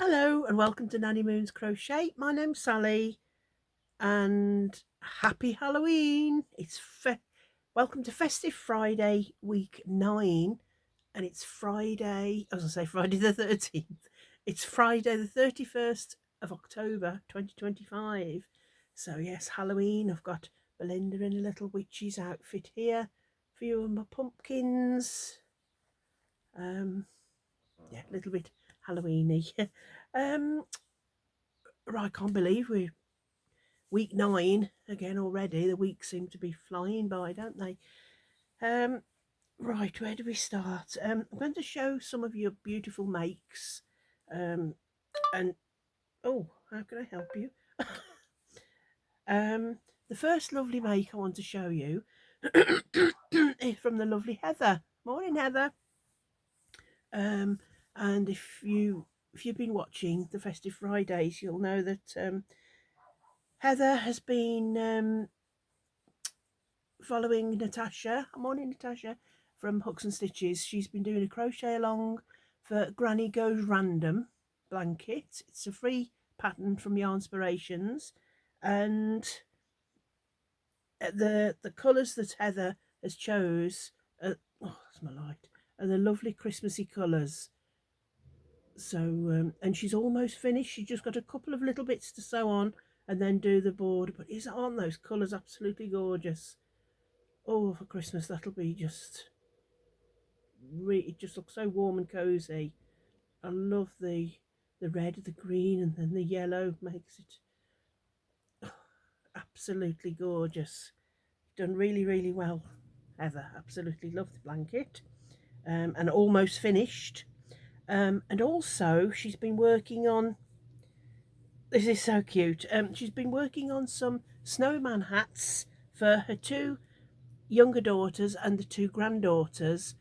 Hello and welcome to Nanny Moon's Crochet. My name's Sally and happy Halloween. Welcome to Festive Friday week 9 and it's Friday, I was going to say Friday the 13th. It's Friday the 31st of October 2025. So yes, Halloween. I've got Belinda in a little witch's outfit here. A few of my pumpkins. Yeah, a little bit Halloweeny. um I can't believe we're week 9 again already. The weeks seem to be flying by, don't they? Right, where do we start? I'm going to show some of your beautiful makes. And oh, how can I help you? The first lovely make I want to show you is from the lovely Heather. Morning, Heather. And if you've been watching the Festive Fridays, you'll know that Heather has been following Natasha. Morning, Natasha, from Hooks and Stitches. She's been doing a crochet along for Granny Goes Random blanket. It's a free pattern from Yarnspirations, and the colours that Heather has chose, oh, that's my light, are the lovely Christmassy colours. So and she's almost finished. She's just got a couple of little bits to sew on and then do the border. But aren't those colours absolutely gorgeous? Oh, for Christmas that'll be just it just looks so warm and cozy. I love the red, the green, and then the yellow makes it absolutely gorgeous. Done really well, Heather. Absolutely love the blanket, and almost finished. And also she's been working on. This is so cute. She's been working on some snowman hats for her two younger daughters and the two granddaughters,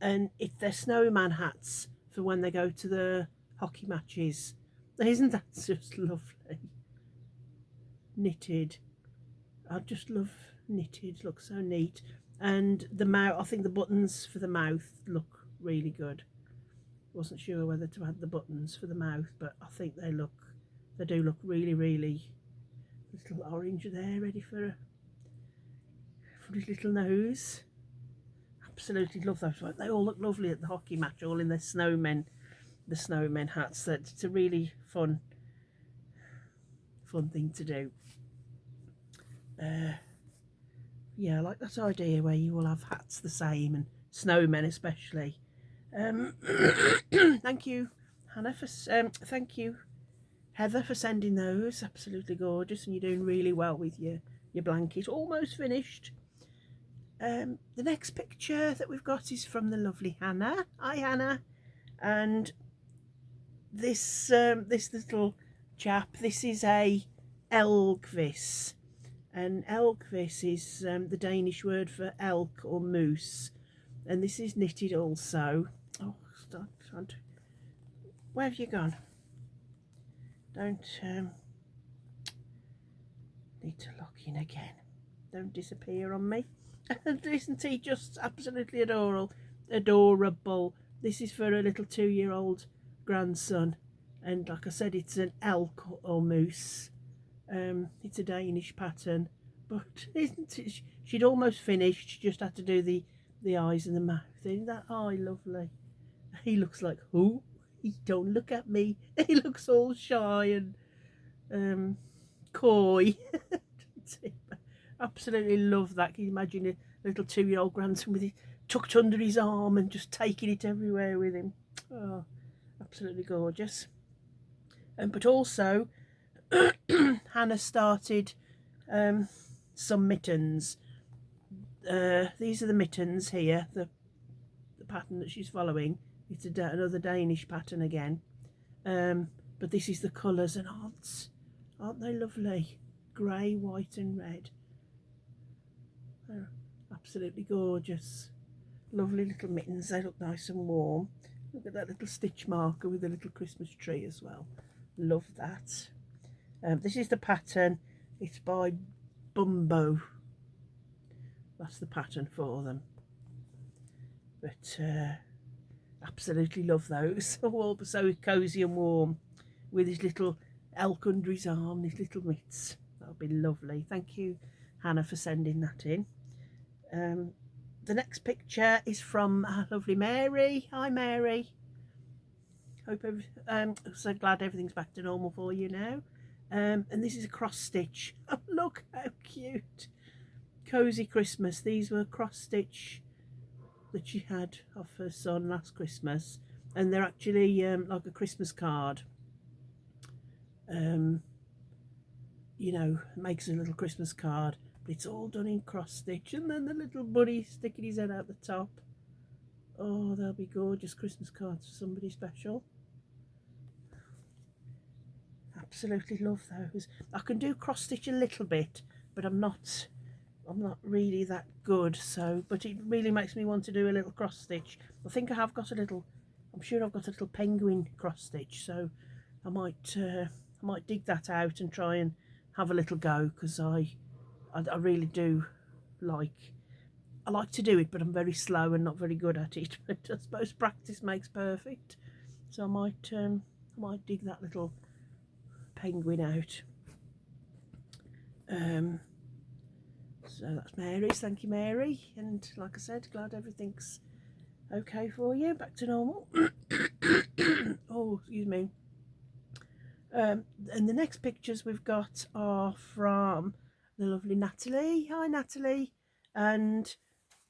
and it's their snowman hats for when they go to the hockey matches. Isn't that just lovely? Knitted. I just love knitted. Looks so neat. And the mouth, I think the buttons for the mouth look really good. Wasn't sure whether to add the buttons for the mouth, but I think they do look really little orange there, ready for his little nose. Absolutely love those. They all look lovely at the hockey match, all in their the snowmen hats. That's a really fun thing to do. Yeah, I like that idea where you all have hats the same and snowmen especially. Thank you, Hannah, for thank you, Heather, for sending those. Absolutely gorgeous, and you're doing really well with your blanket. Almost finished. The next picture that we've got is from the lovely Hannah. Hi, Hannah. And this little chap, this is a elgvis, and elgvis is the Danish word for elk or moose, and this is knitted also. Oh, stop, where have you gone? Don't need to lock in again. Don't disappear on me. Isn't he just absolutely adorable? This is for a little 2-year-old grandson, and like I said, it's an elk or moose. It's a Danish pattern, but isn't it? She'd almost finished. She just had to do the eyes and the mouth. Isn't that eye lovely? He looks like who? He don't look at me. He looks all shy and coy. Absolutely love that. Can you imagine a little 2-year-old grandson with it tucked under his arm and just taking it everywhere with him? Oh, absolutely gorgeous. But also, Hannah started some mittens. These are the mittens here, the pattern that she's following. It's another Danish pattern again. But this is the colours, and aren't they lovely? Grey, white and red. They're absolutely gorgeous. Lovely little mittens. They look nice and warm. Look at that little stitch marker with a little Christmas tree as well. Love that. This is the pattern. It's by Bumbo. That's the pattern for them. But absolutely love those. All so cozy and warm. with his little elk under his arm, his little mitts. That'll be lovely. Thank you, Hannah, for sending that in. The next picture is from our lovely Mary. Hi, Mary. So glad everything's back to normal for you now. And this is a cross stitch. Oh, look how cute. Cozy Christmas. These were cross stitch that she had off her son last Christmas, and they're actually like a Christmas card. You know, makes a little Christmas card, but it's all done in cross stitch, and then the little bunny sticking his head out the top. Oh, they'll be gorgeous Christmas cards for somebody special. Absolutely love those. I can do cross stitch a little bit, but I'm not really that good, so but it really makes me want to do a little cross stitch. I think I have got a little, I'm sure I've got a little penguin cross stitch, so I might dig that out and try and have a little go, because I really do like, I like to do it, but I'm very slow and not very good at it. But I suppose practice makes perfect, so I might dig that little penguin out. So that's Mary's. Thank you, Mary. And like I said, glad everything's okay for you, back to normal. Oh, excuse me. And the next pictures we've got are from the lovely Natalie. Hi, Natalie. And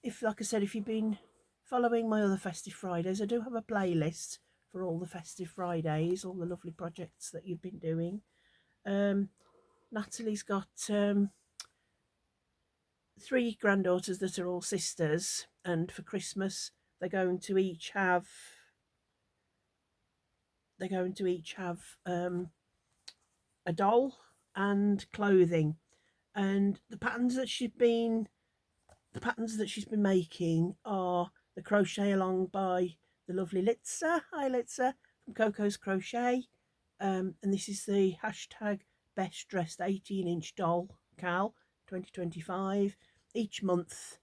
if, like I said, if you've been following my other Festive Fridays, I do have a playlist for all the Festive Fridays, all the lovely projects that you've been doing. Natalie's got 3 granddaughters that are all sisters, and for Christmas they're going to each have a doll and clothing. And the patterns that she's been making are the crochet along by the lovely Litsa. Hi, Litsa, from Coco's Crochet. And this is the hashtag best dressed 18-inch doll Cal 2025. Each month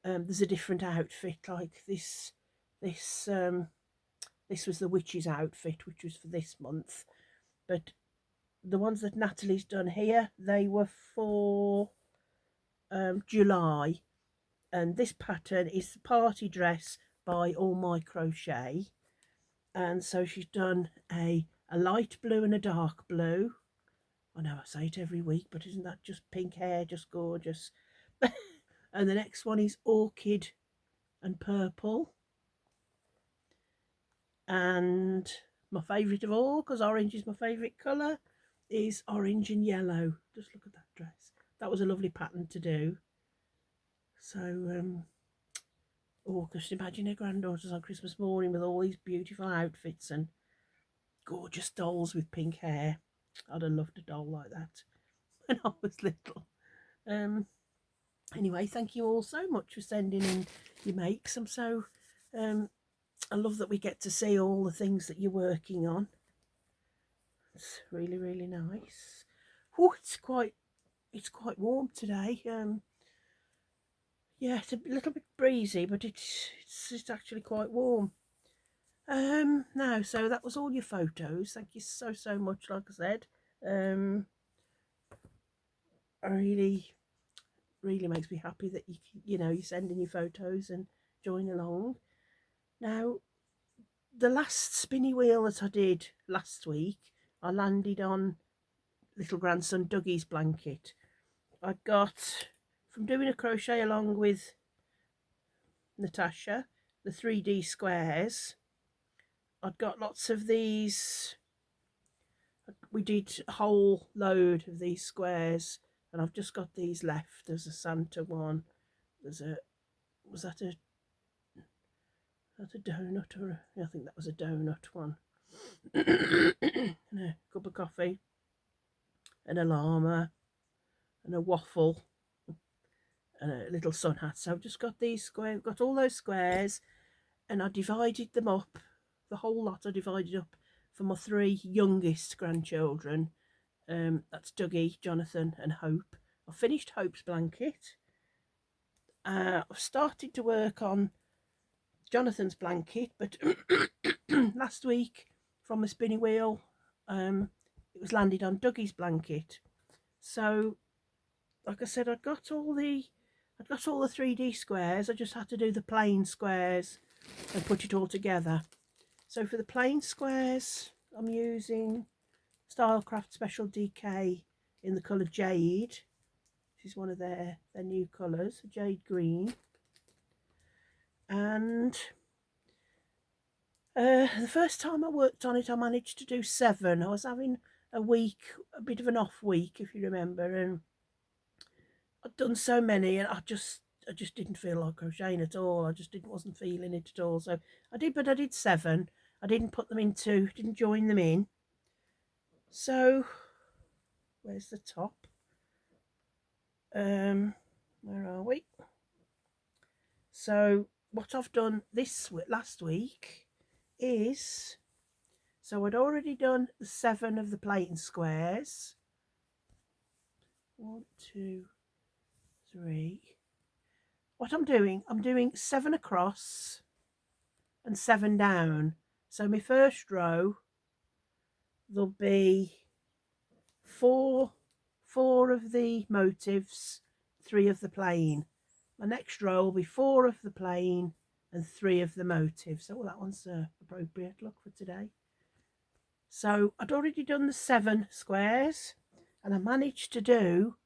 there's a different outfit. Like this was the witch's outfit, which was for this month. But the ones that Natalie's done here, they were for July. And this pattern is the party dress by All My Crochet. And so she's done a light blue and a dark blue. I know I say it every week, but isn't that just pink hair, just gorgeous? And the next one is orchid and purple. And my favourite of all, because orange is my favourite colour, is orange and yellow. Just look at that dress. That was a lovely pattern to do. So, just imagine her granddaughters on Christmas morning with all these beautiful outfits and gorgeous dolls with pink hair. I'd have loved a doll like that when I was little. Anyway, thank you all so much for sending in your makes. I love that we get to see all the things that you're working on. It's really, really nice. Oh, it's quite warm today. Yeah, it's a little bit breezy, but it's actually quite warm. Now, so that was all your photos. Thank you so much. Like I said, I really makes me happy that you're sending your photos and join along. Now, the last spinny wheel that I did last week, I landed on little grandson Dougie's blanket. I got, from doing a crochet along with Natasha, the 3D squares, I'd got lots of these. We did a whole load of these squares, and I've just got these left. There's a Santa one. Was that a donut, or I think that was a donut one. And a cup of coffee, and a llama, and a waffle, and a little sun hat. So I've just got these squares, got all those squares, and I divided them up. The whole lot I divided up for my 3 youngest grandchildren. That's Duggee, Jonathan, and Hope. I finished Hope's blanket. I've started to work on Jonathan's blanket, but last week from the spinning wheel, it was landed on Dougie's blanket. So, like I said, I'd got all the 3D squares. I just had to do the plain squares and put it all together. So for the plain squares, I'm using Stylecraft Special DK in the colour Jade. This is one of their new colours, Jade Green. And the first time I worked on it, I managed to do 7. I was having a bit of an off week, if you remember, and I'd done so many, and I just didn't feel like crocheting at all. I just wasn't feeling it at all. So I did 7. I didn't join them in. So where's the top? Where are we? So what I've done last week is, so I'd already done the 7 of the plain squares. 1, 2, 3. What I'm doing 7 across and 7 down. So my first row, there'll be 4 of the motifs, 3 of the plain. My next row will be 4 of the plain and 3 of the motifs. Oh, that one's appropriate look for today. So I'd already done the 7 squares, and I managed to do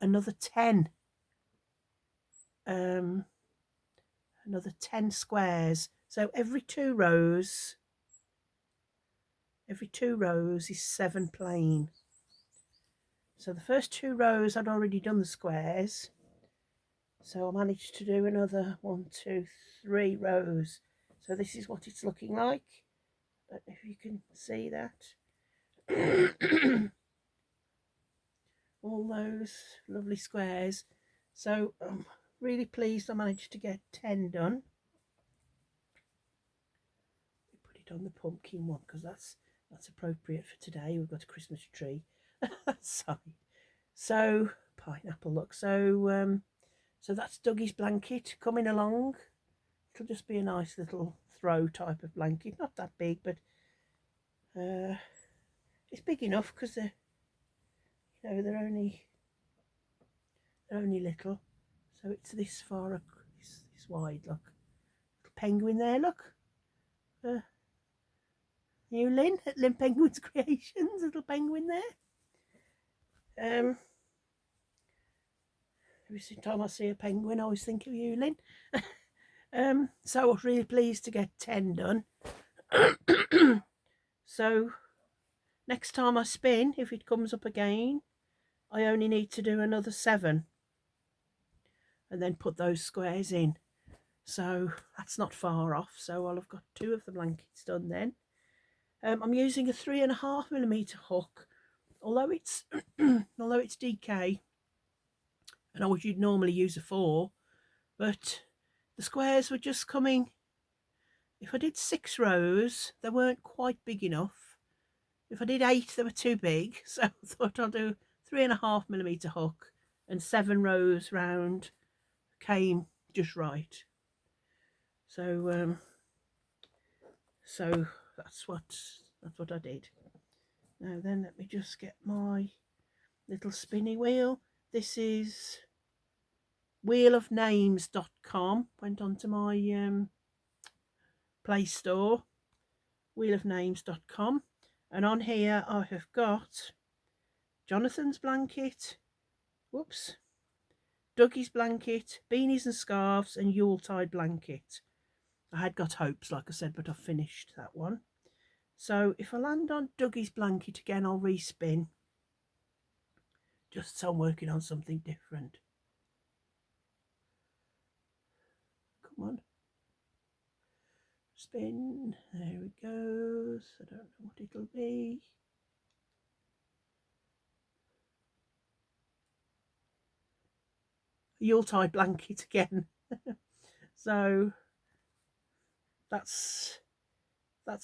another 10. Another 10 squares. So every two rows is 7 plain. So the first 2 rows I'd already done the squares. So I managed to do another 1, 2, 3 rows. So this is what it's looking like. I don't know if you can see that. All those lovely squares. So I'm really pleased I managed to get 10 done. Put it on the pumpkin one because that's appropriate for today. We've got a Christmas tree. Sorry. So pineapple look. So that's Dougie's blanket coming along. It'll just be a nice little throw type of blanket. Not that big, but it's big enough because they're only little. So it's this far, this wide. Look, little penguin there. Look, you Lynn at Lynn Penguin's Creations. Little penguin there. Every time I see a penguin, I always think of you, Lynn. So I was really pleased to get 10 done. So next time I spin, if it comes up again, I only need to do another 7 and then put those squares in. So that's not far off. So I'll have got 2 of the blankets done then. I'm using a 3.5mm hook, although it's DK, and I would normally use a 4, but the squares were just coming. If I did 6 rows, they weren't quite big enough. If I did 8, they were too big. So I thought I'll do 3.5mm hook, and 7 rows round came just right. So so that's what I did. Now then, let me just get my little spinny wheel. This is wheelofnames.com. Went onto my Play Store, wheelofnames.com, and on here I have got Jonathan's blanket, Dougie's blanket, beanies and scarves, and Yuletide blanket. I had got hopes, like I said, but I've finished that one. So if I land on Dougie's blanket again, I'll respin, just so I'm working on something different. Come on. Spin. There it goes. I don't know what it'll be. A Yuletide blanket again. So that's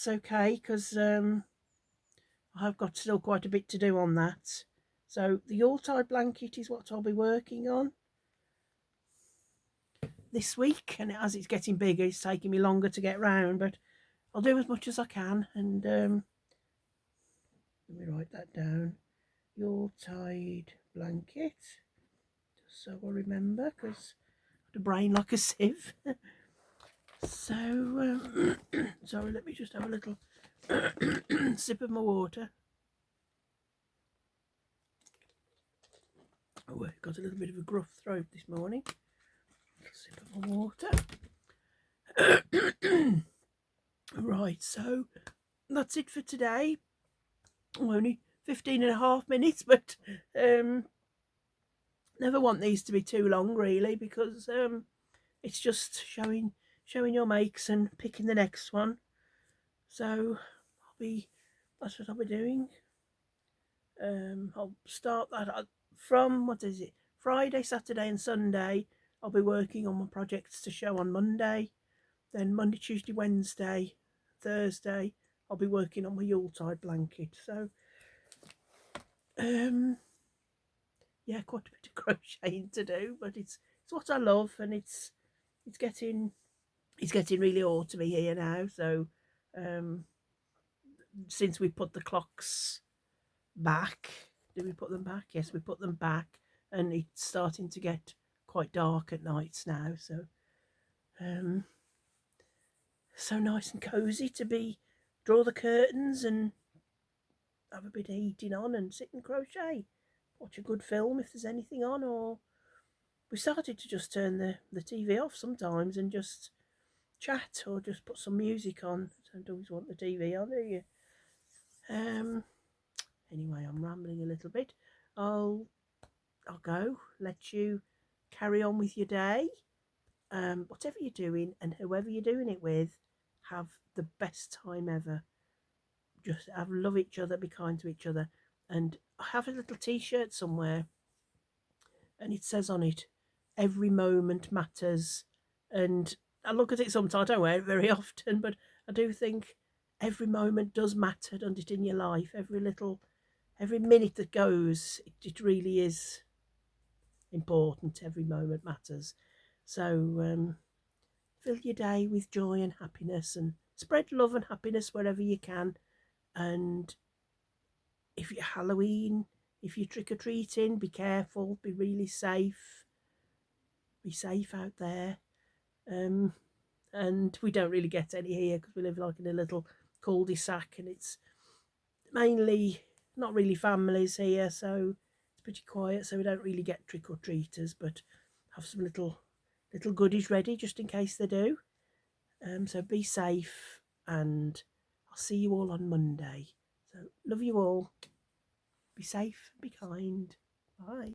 okay, because I've got still quite a bit to do on that. So the Yuletide blanket is what I'll be working on this week, and as it's getting bigger, it's taking me longer to get round, but I'll do as much as I can, and let me write that down. Yuletide blanket, just so I remember, because the brain like a sieve. So, sorry, let me just have a little sip of my water. Oh, I've got a little bit of a gruff throat this morning. Sip of my water. Right, so that's it for today. Only 15.5 minutes, but never want these to be too long, really, because it's just showing your makes and picking the next one. So that's what I'll be doing. I'll start that from, what is it, Friday, Saturday and Sunday. I'll be working on my projects to show on Monday. Then Monday, Tuesday, Wednesday, Thursday, I'll be working on my Yuletide blanket. So, yeah, quite a bit of crocheting to do, but it's what I love, and it's getting really autumny here now. So, since we put the clocks back, did we put them back? Yes, we put them back, and it's starting to get quite dark at nights now. So, so nice and cozy to be draw the curtains and have a bit of heating on and sit and crochet, watch a good film if there's anything on, or we started to just turn the TV off sometimes and just chat or just put some music on. Don't always want the TV on, do you? Anyway, I'm rambling a little bit. I'll go, let you carry on with your day. Whatever you're doing and whoever you're doing it with, have the best time ever. Just love each other, be kind to each other. And I have a little t-shirt somewhere, and it says on it, every moment matters. And I look at it sometimes, I don't wear it very often, but I do think every moment does matter, doesn't it, in your life? Every minute that goes, it really is important. Every moment matters. So fill your day with joy and happiness, and spread love and happiness wherever you can. And if you're Halloween, if you're trick-or-treating, be careful, be really safe. Be safe out there. And we don't really get any here because we live like in a little cul-de-sac, and it's mainly not really families here, so it's pretty quiet, so we don't really get trick-or-treaters, but have some little goodies ready just in case they do. So be safe, and I'll see you all on Monday. So love you all. Be safe, be kind. Bye.